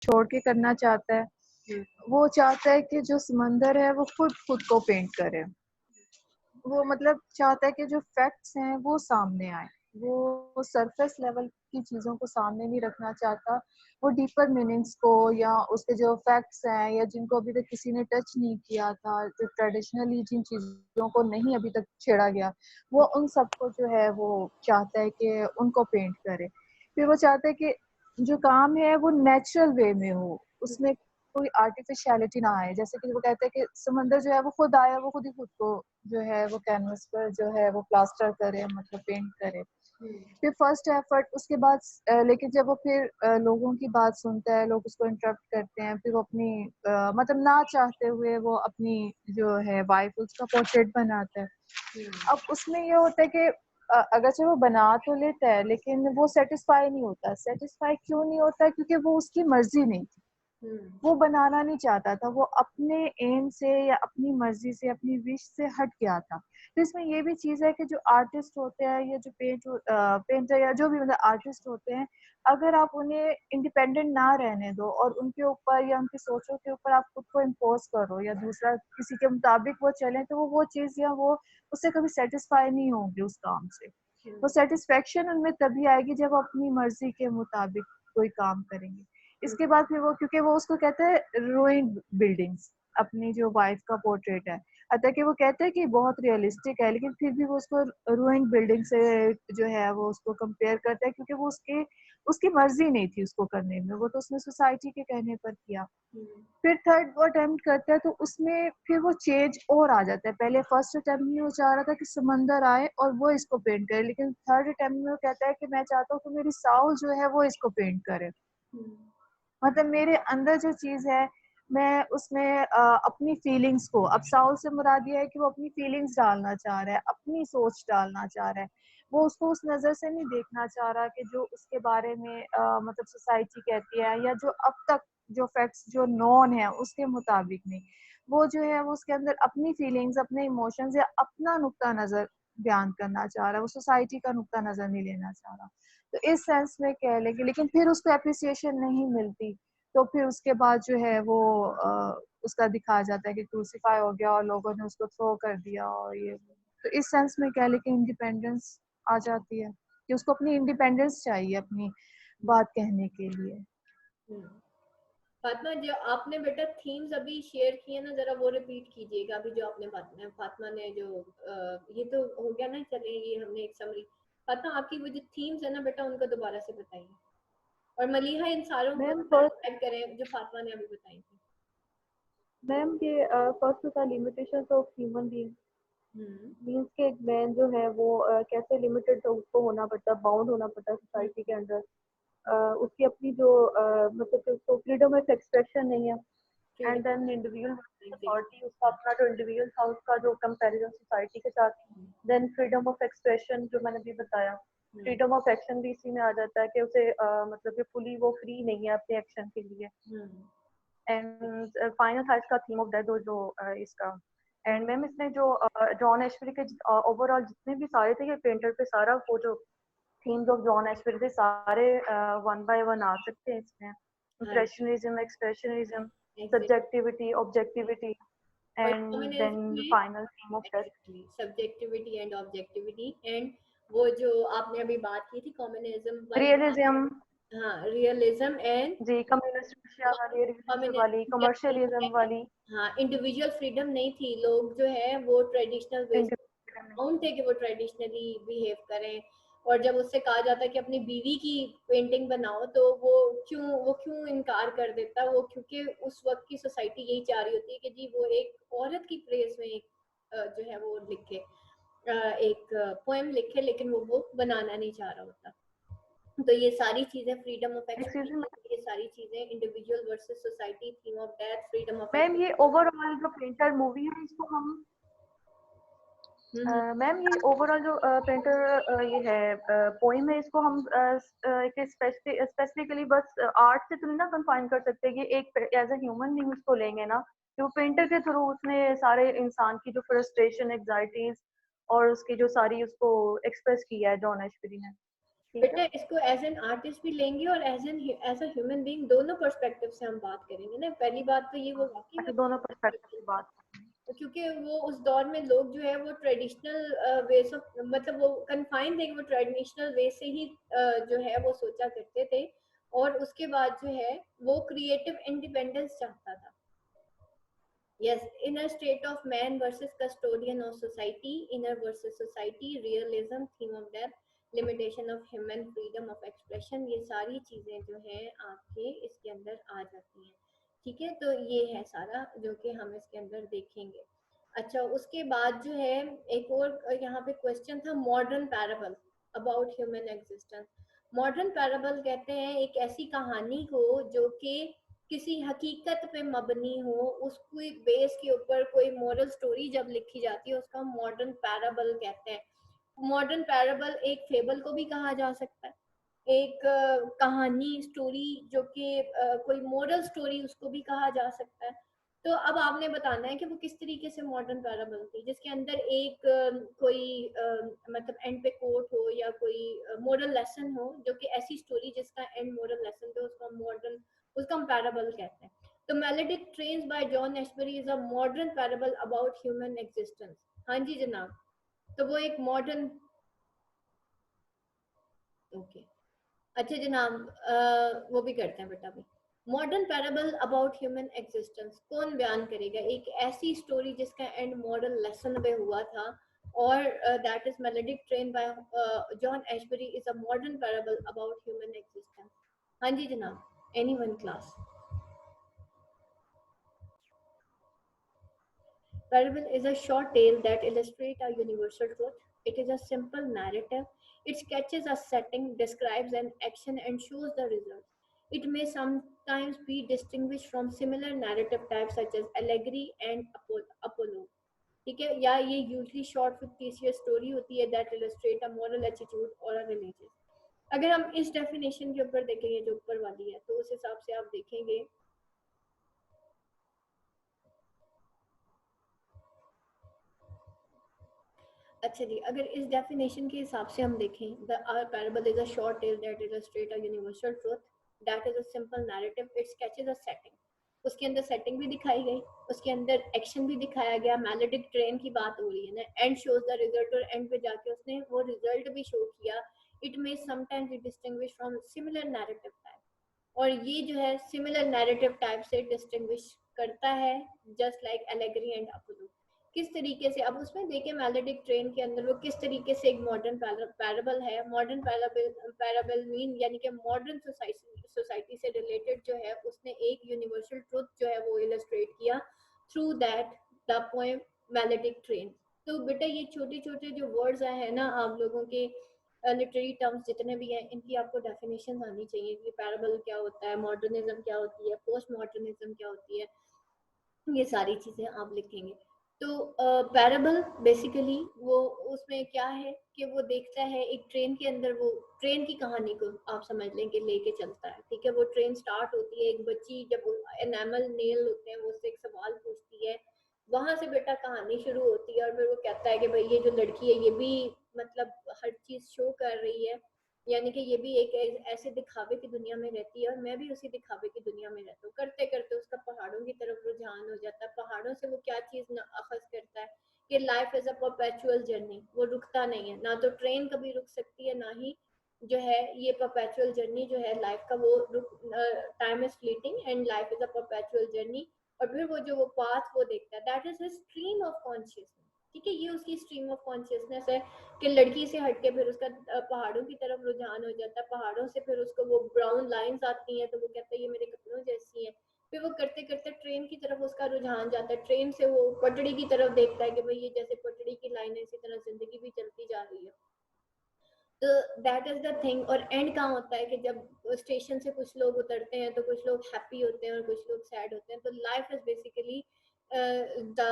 छोड़ के करना चाहता है। वो चाहता है कि जो समंदर है वो खुद खुद को पेंट करे। वो मतलब चाहता है कि जो फैक्ट्स हैं वो सामने आए। वो सरफेस लेवल की चीज़ों को सामने नहीं रखना चाहता। वो डीपर मीनिंग्स को या उसके जो फैक्ट्स हैं या जिनको अभी तक किसी ने टच नहीं किया था, जो ट्रेडिशनली जिन चीज़ों को नहीं अभी तक छेड़ा गया, वो उन सबको जो है वो चाहता है कि उनको पेंट करे। फिर वो चाहता है कि जो काम है वो नेचुरल वे में हो, उसमें कोई आर्टिफिशियलिटी ना आए। जैसे कि वो कहते हैं कि समंदर जो है वो खुद आया, वो खुद ही खुद को जो है वो कैनवस पर जो है वो प्लास्टर करे, मतलब पेंट करे। फिर फर्स्ट एफर्ट, उसके बाद लेकिन जब वो फिर लोगों की बात सुनता है, लोग उसको इंटरप्ट करते हैं, फिर वो अपनी मतलब ना चाहते हुए वो अपनी जो है वाइफ उसका पोर्ट्रेट बनाता है। अब उसमें ये होता है कि अगरचे वो बना तो लेता है लेकिन वो सेटिस्फाई नहीं होता। सेटिस्फाई क्यों नहीं होता? क्योंकि वो उसकी मर्जी नहीं थी। वो बनाना नहीं चाहता था, वो अपने एम से या अपनी मर्जी से, अपनी विश से हट गया था। तो इसमें ये भी चीज़ है कि जो आर्टिस्ट होते हैं या जो पेंटर या जो भी मतलब आर्टिस्ट होते हैं, अगर आप उन्हें इंडिपेंडेंट ना रहने दो और उनके ऊपर या उनकी सोचों के ऊपर आप खुद को इम्पोज करो या दूसरा किसी के मुताबिक वो चलें, तो वो चीज़ या वो उससे कभी सेटिस्फाई नहीं होंगे उस काम से। वो सेटिस्फेक्शन उनमें तभी आएगी जब वो अपनी मर्जी के मुताबिक कोई काम करेंगे। इसके बाद फिर वो, क्योंकि वो उसको कहते हैं रूइंड बिल्डिंग्स, अपनी जो वाइफ का पोर्ट्रेट है, अतः कि वो कहते हैं कि बहुत रियलिस्टिक है, लेकिन फिर भी वो उसको रूइंड बिल्डिंग से जो है वो उसको कंपेयर करता है, क्योंकि वो उसकी मर्जी नहीं थी उसको करने में, वो तो उसने सोसाइटी के कहने पर किया। फिर थर्ड वो अटेम्प्ट करता है तो उसमें फिर वो चेंज और आ जाता है। पहले फर्स्ट अटेम्प्ट में वो चाह रहा था कि समंदर आए और वो इसको पेंट करे, लेकिन थर्ड अटेम्प्ट में वो कहता है कि मैं चाहता हूँ कि मेरी साउ जो है वो इसको पेंट करे। मतलब मेरे अंदर जो चीज़ है, मैं उसमें अपनी फीलिंग्स को, अब साउल से मुराद ये है कि वो अपनी फीलिंग्स डालना चाह रहा है, अपनी सोच डालना चाह रहा है। वो उसको उस नज़र से नहीं देखना चाह रहा कि जो उसके बारे में मतलब सोसाइटी कहती है या जो अब तक जो फैक्ट्स जो नोन है उसके मुताबिक नहीं। वो जो है वो उसके अंदर अपनी फीलिंग्स, अपने इमोशंस या अपना नुक्ता नज़र बयान करना चाह रहा है, वो सोसाइटी का नुक्ता नज़र नहीं लेना चाह रहा। तो इस सेंस में कह लेंगे, लेकिन फिर उसको एप्रिसिएशन नहीं मिलती, तो फिर उसके बाद जो है वो उसका दिखाया जाता है कि क्रूसीफाई हो गया और लोगों ने उसको थ्रो कर दिया और ये। तो इस सेंस में कह लें कि इंडिपेंडेंस आ जाती है कि उसको अपनी इंडिपेंडेंस चाहिए अपनी बात कहने के लिए। फातिमा, जो आपने बेटा थीम्स अभी शेयर किए ना, जरा वो रिपीट कीजिएगा। अभी जो आपने फातिमा ने जो ये तो हो गया ना, चले ये हमने एक समरी। फातिमा, आपकी वो जो थीम्स है ना बेटा, उनको दोबारा से बताइए, और मलीहा इन सारों को मैम फर्स्ट ऐड करें जो फातिमा ने अभी बताई थी। मैम ये फर्स्ट था limitations of human being. Means के एक मैन जो है वो कैसे लिमिटेड उसको होना पड़ता है, बाउंड होना पड़ता है सोसाइटी के अंदर। उसकी अपनी जो मतलब कि उसको फ्रीडम ऑफ एक्सप्रेशन नहीं है। And freedom. Then individual exactly. Authority, उसका अपना जो इंडिविजुअल था उसका जो कंपैरिजन सोसाइटी के साथ। देन फ्रीडम ऑफ एक्सप्रेशन जो मैंने भी बताया। फ्रीडम ऑफ एक्शन भी इसी में आ जाता है कि उसे मतलब कि फुली वो फ्री नहीं है अपने एक्शन के लिए। एंड फाइनल था इसका थीम ऑफ डेथ जो इसका। एंड मैम इसमें जो जॉन एशबरी के ओवरऑल जितने भी सारे थे, ये पेंटर पे सारा वो जो थीम्स ऑफ जॉन एशबरी थे सारे वन बाय वन आ सकते हैं इसमें। हाँ, impressionism, expressionism, exactly. Subjectivity, objectivity, और एंड कम्युनिज्म देन में final theme of death. Exactly subjectivity and objectivity. And वो जो आपने अभी बात की थी कम्युनिज्म वाली, रियलिज्म, हाँ, रियलिज्म एंड जी कम्युनिस्ट रशिया वाली, रियलिज्म वाली, कमर्शियलिज्म वाली। हाँ, इंडिविजुअल फ्रीडम नहीं थी। लोग जो है वो ट्रेडिशनल बेस इंडिपेंडेंट। बाउंड थे कि वो ट्रेडिशनली बिहेव करें। और जब उससे कहा जाता है कि अपनी बीवी की पेंटिंग बनाओ, तो वो क्यों इनकार कर देता वो, क्योंकि उस वक्त की सोसाइटी यही चाह रही होती है कि जी वो एक औरत की प्रेज में एक जो है वो लिखे, एक पोएम लिखे, लेकिन वो बनाना नहीं चाह रहा होता। तो ये सारी चीजें freedom of excuse me expression, ये सारी चीजें individual versus society, theme of death, freedom of ma'am, ये एक्सप्रेशन। ओवरऑल जो पेंटर मूवी है इसको हम हम्म। मैम ये ओवरऑल जो पेंटर ये है पोइम है, इसको हम स्पेसिफिकली बस आर्ट से तो नहीं ना कंफाइन कर सकते कि एक एज ए ह्यूमन बीइंग उसको लेंगे ना। जो पेंटर के थ्रू उसने सारे इंसान की जो फ्रस्ट्रेशन, एग्जाइटीज और उसकी जो सारी उसको एक्सप्रेस किया है जॉन एशबरी ने। बेटा इसको एज एन आर्टिस्ट भी लेंगे और एज अ ह्यूमन बीइंग, दोनों पर्सपेक्टिव से हम बात करेंगे ना। पहली बात तो ये वो वाकई में दोनों पर्सपेक्टिव की बात, क्योंकि वो उस दौर में लोग जो है वो ट्रेडिशनल वेज ऑफ, मतलब वो कन्फाइन थे कि वो ट्रेडिशनल वे से ही जो है वो सोचा करते थे, और उसके बाद जो है वो क्रिएटिव इंडिपेंडेंस चाहता था। Yes, inner state of man versus custodian of society, inner versus society, realism, theme of death, limitation of human freedom of expression, ये सारी चीजें जो है आपके इसके अंदर आ जाती हैं। ठीक है, तो ये है सारा जो कि हम इसके अंदर देखेंगे। अच्छा, उसके बाद जो है एक और यहाँ पे क्वेश्चन था, modern parable about human existence. Modern parable कहते हैं एक ऐसी कहानी को जो कि किसी हकीकत पे मबनी हो, उसकी बेस के ऊपर कोई मॉरल स्टोरी जब लिखी जाती है उसका मॉडर्न पैराबल कहते हैं। मॉडर्न पैराबल एक फेबल को भी कहा जा सकता है, एक कहानी स्टोरी जो कि कोई मॉरल स्टोरी उसको भी कहा जा सकता है। तो अब आपने बताना है कि वो किस तरीके से मॉडर्न पैराबल थी, जिसके अंदर एक कोई मतलब एंड पे कोट हो या कोई मॉरल लेसन हो, जो कि ऐसी स्टोरी जिसका एंड मॉरल लेसन पे, उसका मॉडर्न, उसका हम पैराबल कहते हैं। तो melodic trains bye John Ashbery is a modern parable about human existence. हाँ जी जनाब, तो वो एक मॉडर्न, ओके अच्छा जनाब, वो भी करते हैं बेटा भी। Modern parable about human existence कौन बयान करेगा, एक ऐसी स्टोरी जिसका एंड मॉरल लेसन पे हुआ था, और that is melodic train bye John Ashbery is a modern parable about human existence. हाँ जी जनाब, anyone class. Parable is a short tale that illustrates a universal truth. It is a simple narrative. It sketches a setting, describes an action, and shows the result. It may sometimes be distinguished from similar narrative types such as allegory and apologue. ठीक है, या ये usually short fictitious story होती है that illustrate a moral attitude और a religious. अगर हम इस डेफिनेशन के ऊपर देखेंगे जो ऊपर वाली है, तो उस हिसाब से आप देखेंगे, अच्छा जी, अगर इस डेफिनेशन के हिसाब से हम देखें, the parable is a short tail that illustrate a universal truth, that is a simple narrative, it sketches a setting. उसके अंदर सेटिंग भी दिखाई गई, उसके अंदर एक्शन भी दिखाया गया, मेलोडिक ट्रेन की बात हो रही है ना, एंड शोज द रिजल्ट, और एंड पे जाके उसने वो रिजल्ट भी शो किया। It may sometimes be distinguish from similar narrative type, और ये जो है सिमिलर नैरेटिव टाइप से डिस्टिंग्विश करता है, just like allegory and Apollo. किस तरीके से, अब उसमें देखिए मेलोडिक ट्रेन के अंदर वो किस तरीके से एक मॉडर्न पैराबल है। मॉडर्न पैराबल मीन यानी कि मॉडर्न सोसाइटी से रिलेटेड जो है उसने एक यूनिवर्सल ट्रुथ जो है वो इलस्ट्रेट किया through that the poem melodic train. तो बेटा ये छोटे छोटे जो वर्ड्स हैं ना, आप लोगों के लिटरेरी टर्म्स जितने भी हैं, इनकी आपको डेफिनेशन आनी चाहिए कि पैराबल क्या होता है, मॉडर्निज्म क्या होती है, पोस्ट मॉडर्निज्म क्या होती है, ये सारी चीजें आप लिखेंगे। तो पैराबल बेसिकली वो उसमें क्या है कि वो देखता है एक ट्रेन के अंदर, वो ट्रेन की कहानी को आप समझ लें कि लेके चलता है। ठीक है, वो ट्रेन स्टार्ट होती है, एक बच्ची जब एनामल नेल होते हैं वो उससे एक सवाल पूछती है, वहां से बेटा कहानी शुरू होती है, और फिर वो कहता है कि भाई ये जो लड़की है ये भी मतलब हर चीज शो कर रही है, यानी कि ये भी एक ऐसे दिखावे की दुनिया में रहती है और मैं भी उसी दिखावे की दुनिया में रहता हूँ। करते करते उसका पहाड़ों की तरफ रुझान हो जाता है। पहाड़ों से वो क्या चीज अखज करता है कि life is a perpetual journey, वो रुकता नहीं है, ना तो ट्रेन कभी रुक सकती है, ना ही जो है ये परपेचुअल जर्नी जो है लाइफ का, वो time is fleeting and life is a perpetual journey. और फिर वो जो वो पाथ वो देखता है, that is his stream of consciousness. ठीक है, ये उसकी स्ट्रीम ऑफ कॉन्शियसनेस है कि लड़की से हटके फिर उसका पहाड़ों की तरफ रुझान हो जाता है, पहाड़ों से फिर उसको वो ब्राउन लाइंस आती हैं तो वो कहता है ये मेरे कपड़ों जैसी है। फिर वो करते करते ट्रेन की तरफ उसका रुझान जाता है, ट्रेन से वो पटड़ी की तरफ देखता है कि भाई ये जैसे पटड़ी की लाइन है, इसी तरह जिंदगी भी चलती जा रही है। तो दैट इज द थिंग। और एंड कहाँ होता है कि जब स्टेशन से कुछ लोग उतरते हैं तो कुछ लोग हैप्पी होते हैं और कुछ लोग सैड होते हैं। तो लाइफ इज बेसिकली द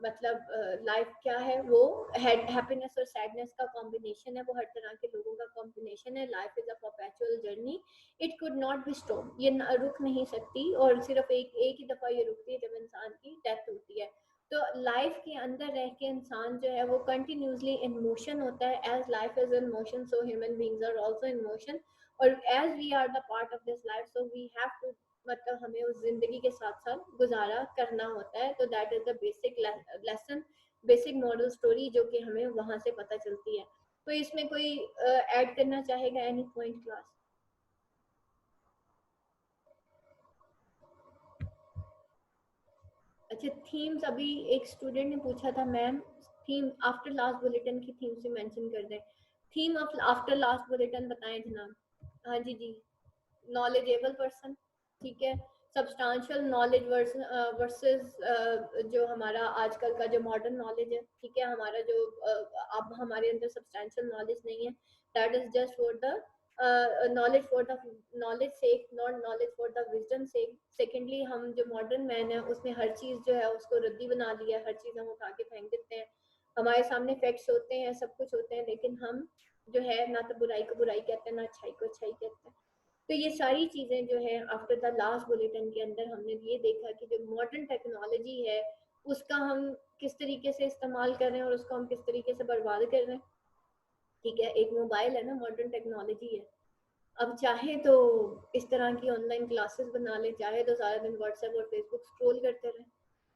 मतलब लाइफ क्या है, वो हैप्पीनेस और सैडनेस का कॉम्बिनेशन है, वो हर तरह के लोगों का कॉम्बिनेशन है। Life is a perpetual journey, it could not be stop, ये रुक नहीं सकती, और सिर्फ एक ही दफा ये रुकती है जब इंसान की डेथ होती है। तो लाइफ के अंदर रह के इंसान जो है वो कंटिन्यूसली इन मोशन होता है. As life is in motion so human beings are also in motion. और as we are the part of this life so we have to, मतलब हमें उस जिंदगी के साथ साथ गुजारा करना होता है. तो that is the basic lesson, basic model story जो कि हमें वहां से पता चलती है. तो इसमें कोई ऐड करना चाहेगा एनी पॉइंट क्लास? अच्छा, थीम्स अभी एक स्टूडेंट ने पूछा था ma'am, theme after last bulletin की थीम से मेंशन कर दें. Theme of after last bulletin बताएं जनाब. हाँ जी जी. नॉलेजेबल पर्सन, ठीक है. सब्सटेंशियल नॉलेज वर्सेस जो हमारा आजकल का जो मॉडर्न नॉलेज है, ठीक है. हमारा जो अब हमारे अंदर सब्सटेंशियल नॉलेज नहीं है, that is just for the knowledge for the knowledge sake, not knowledge for the wisdom sake. Secondly, हम जो मॉडर्न मैन है उसने हर चीज जो है उसको रद्दी बना लिया, हर चीज हम उठा के फेंक देते हैं. हमारे सामने फैक्ट्स होते हैं, सब कुछ होते हैं, लेकिन हम जो है ना तो बुराई को बुराई कहते हैं, ना अच्छाई को अच्छाई कहते हैं. तो ये सारी चीजें जो है आफ्टर द लास्ट बुलेटिन के अंदर हमने ये देखा कि जो मॉडर्न टेक्नोलॉजी है उसका हम किस तरीके से इस्तेमाल कर रहे हैं और उसको हम किस तरीके से बर्बाद कर रहे हैं. ठीक है, एक मोबाइल है ना, मॉडर्न टेक्नोलॉजी है. अब चाहे तो इस तरह की ऑनलाइन क्लासेस बना ले, चाहे तो सारा दिन व्हाट्सएप और फेसबुक स्क्रॉल करते रहे.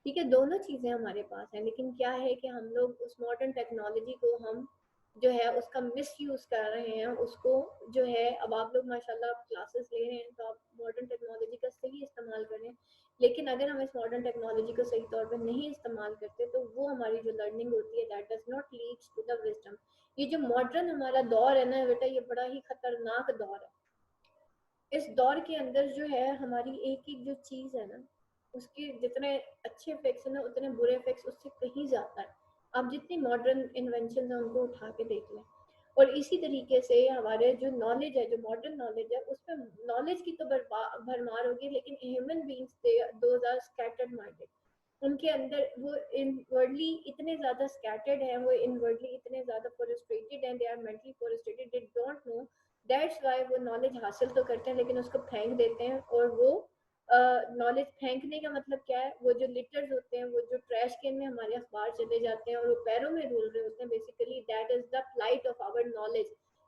ठीक है, दोनों चीजें हमारे पास हैं, लेकिन क्या है कि हम लोग उस मॉडर्न टेक्नोलॉजी को हम जो है उसका मिस यूज कर रहे हैं. उसको जो है, अब आप लोग माशाल्लाह क्लासेस ले रहे हैं तो आप मॉडर्न टेक्नोलॉजी का सही इस्तेमाल करें. लेकिन अगर हम इस मॉडर्न टेक्नोलॉजी को सही तौर पर नहीं इस्तेमाल करते तो वो हमारी जो लर्निंग होती है that does not leads to the wisdom. ये जो मॉडर्न हमारा दौर है ना बेटा, ये बड़ा ही खतरनाक दौर है. इस दौर के अंदर जो है हमारी एक एक जो चीज है ना, उसके जितने अच्छे इफेक्ट्स है ना उतने बुरे इफेक्ट्स उससे कहीं ज्यादा है. आप जितनी मॉडर्न इन्वेंशन है उनको उठा के देख लें. और इसी तरीके से हमारे जो नॉलेज है, जो मॉडर्न नॉलेज है, उसमें नॉलेज की तो भरमार होगी, लेकिन human beings those are scattered minded. उनके अंदर वो इनवर्डली इतने ज्यादा स्कैटर्ड हैं, वो इनवर्डली इतने ज्यादा फ्रस्ट्रेटेड हैं, they are mentally frustrated, they don't know. That's why वो नॉलेज हासिल तो करते हैं लेकिन उसको फेंक देते हैं. और वो नॉलेज फेंकने का मतलब क्या है, वो जो लिटर्स होते हैं, वो जो ट्रैश कैन में हमारे अखबार चले जाते हैं और वो पैरों में रूल रहे होते हैं, basically that is the flight of our knowledge.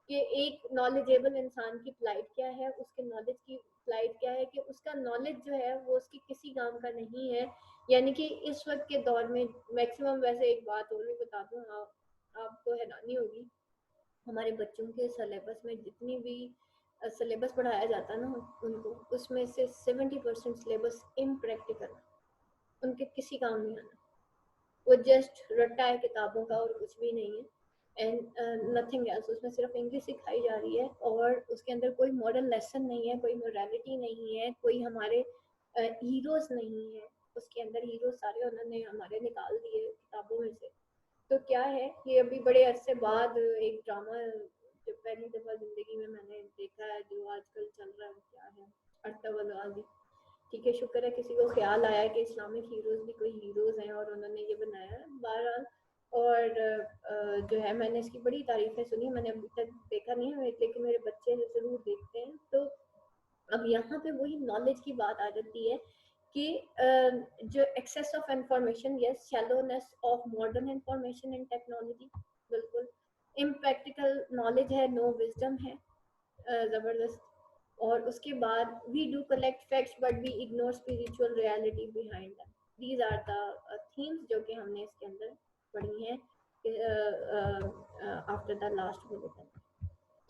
कि एक नॉलेजेबल इंसान की फ्लाइट क्या है, उसके नॉलेज की फ्लाइट क्या है, कि उसका नॉलेज जो है वो उसकी किसी काम का नहीं है. यानी कि इस वक्त के दौर में मैक्सिमम, वैसे एक बात और भी बता दूं, आपको हैरानी होगी, हमारे बच्चों के सिलेबस में जितनी भी सिलेबस पढ़ाया जाता है ना उनको, उसमें से 70% सिलेबस इम्प्रैक्टिकल, उनके किसी काम नहीं आना. वो जस्ट रट्टा है किताबों का और कुछ भी नहीं है. And nothing else. उसमें सिर्फ इंग्लिश सिखाई जा रही है और उसके अंदर कोई मॉरल लेसन नहीं है, कोई मोरालिटी नहीं है, कोई हमारे हीरोज नहीं है. उसके अंदर हीरो सारे उन्होंने हमारे निकाल दिए किताबों में से. तो क्या है, ये अभी बड़े अरसे बाद एक ड्रामा जो पहली दफा जिंदगी में मैंने देखा है, जो आजकल चल रहा है, क्या है, अर्तवल गाजी. ठीक है, शुक्र है किसी को ख्याल आया कि इस्लामिक हीरोज भी कोई हीरोज हैं और उन्होंने ये बनाया है. बहरहाल, और जो है मैंने इसकी बड़ी तारीफें सुनी, मैंने अभी तक देखा नहीं है लेकिन मेरे बच्चे जरूर देखते हैं. तो अब यहाँ पे वही नॉलेज की बात आ जाती है कि जो excess of information, yes, shallowness of modern information and technology, बिल्कुल इम्प्रैक्टिकल नॉलेज है, नो विजडम है, जबरदस्त. और उसके बाद we do collect facts but we ignore spiritual reality behind them. These are the themes जो कि हमने इसके अंदर पढ़ी हैं आफ्टर द लास्ट बुलेटिन.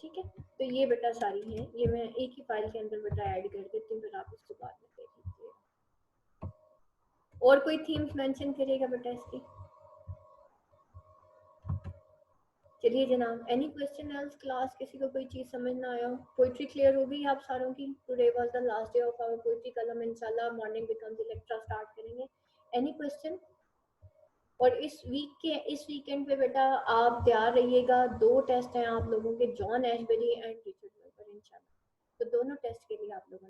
ठीक है, तो ये बेटा सारी हैं, ये मैं एक ही फाइल के अंदर बेटा ऐड कर देती हूँ, फिर आप उसके बाद में देख लीजिएगा. और कोई थीम्स मेंशन करेगा बेटा इसकी? चलिए जनाब, एनी क्वेश्चन एल्स क्लास? किसी को कोई चीज समझ ना आया हो? पोइट्री क्लियर हो गई आप सारों की? Today was the last day of our poetry. कल हम इंशाल्लाह मॉर्निंग बिकम्स इलेक्ट्रा स्टार्ट करेंगे. Any question? और इस वीकेंड पे बेटा आप तैयार रहिएगा. 2 टेस्ट हैं आप लोगों के, John Ashbery and Richard weber इंशाल्लाह. तो दोनों टेस्ट के लिए आप लोगों